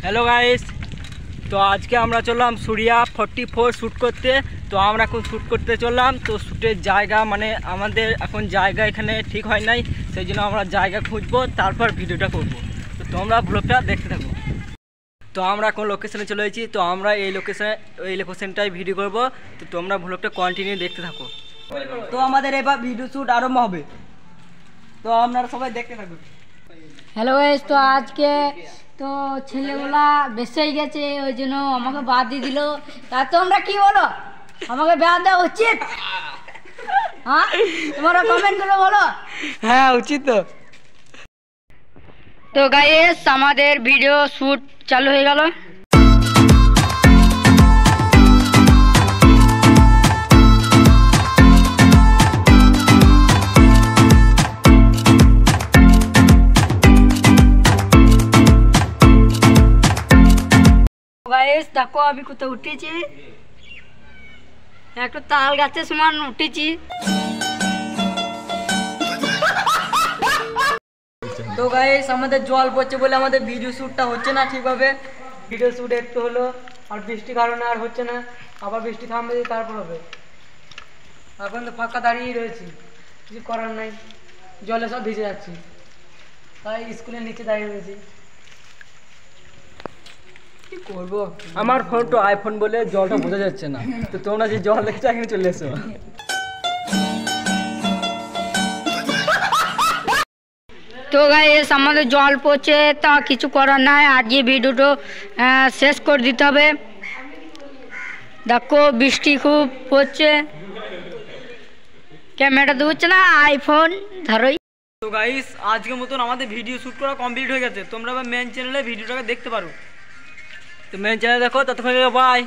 Hello guys, তো আজকে আমরা চললাম সুরিয়া 44 শ্যুট করতে। তো আমরা এখন শ্যুট করতে চললাম। তো শ্যুটের জায়গা মানে আমাদের এখন জায়গা এখানে ঠিক হয় নাই, সেই জন্য আমরা জায়গা খুঁজবো, তারপর ভিডিওটা করব। তো তোমরা ব্লগটা দেখতে থাকো। তো আমরা এখন লোকেশনে চলে এসেছি। তো আমরা এই লোকেশনটাই ভিডিও করব। তো তোমরা ব্লগটা কন্টিনিউ দেখতে থাকো। তো আমাদের এবার ভিডিও শ্যুট আরম্ভ হবে, তো আপনারা সবাই দেখতে থাকুন। হ্যালো গাইস, তো আজকে তো ছেলেগুলা বেশি হয়ে গেছে, ওই জন্য আমাকে বাদ দিয়ে দিল। তা তোমরা কি বলো, আমাকে বাদ দেওয়া উচিত? হ্যাঁ, তোমরা কমেন্ট করে বলো। হ্যাঁ, উচিত। তো গাইস, আমাদের ভিডিও শুট চালু হয়ে গেল। গাইস দেখো, আমি কোথাও উঠেছি, একটা তাল গাছের সমান উঠেছি। তো গাইস, আমাদের জল পড়ছে বলে আমাদের ভিডিও শ্যুটটা হচ্ছে না ঠিকভাবে। ভিডিও শ্যুট একটু হলো, আর বৃষ্টির কারণে আর হচ্ছে না। আবার বৃষ্টি থামবে তারপর হবে। এখন তো ফাঁকা দাঁড়িয়ে রয়েছি, কিছু করার নাই, জলে সব ভিজে যাচ্ছি, তাই স্কুলের নিচে দাঁড়িয়ে রয়েছি। কি করবো, আমার ফোন তো আইফোন বলে জলটা বোঝা যাচ্ছে না। তো তোমরা যে জল দেখছো এখানে চলে এসো। তো গাইস, আমাদের জল পড়ছে, তা কিছু করার নাই, আজকে ভিডিওটা শেষ করে দিতে হবে। দেখো বৃষ্টি খুব পড়ছে, ক্যামেরাটা ধরছে না, আইফোন ধরোই। তো গাইস, আজকের মতন আমাদের ভিডিও শ্যুট করা কমপ্লিট হয়ে গেছে। তোমরা মেন চ্যানেলে ভিডিওটাকে দেখতে পারো। তো মেন চ্যানেল দেখো, ততক্ষণ বাই।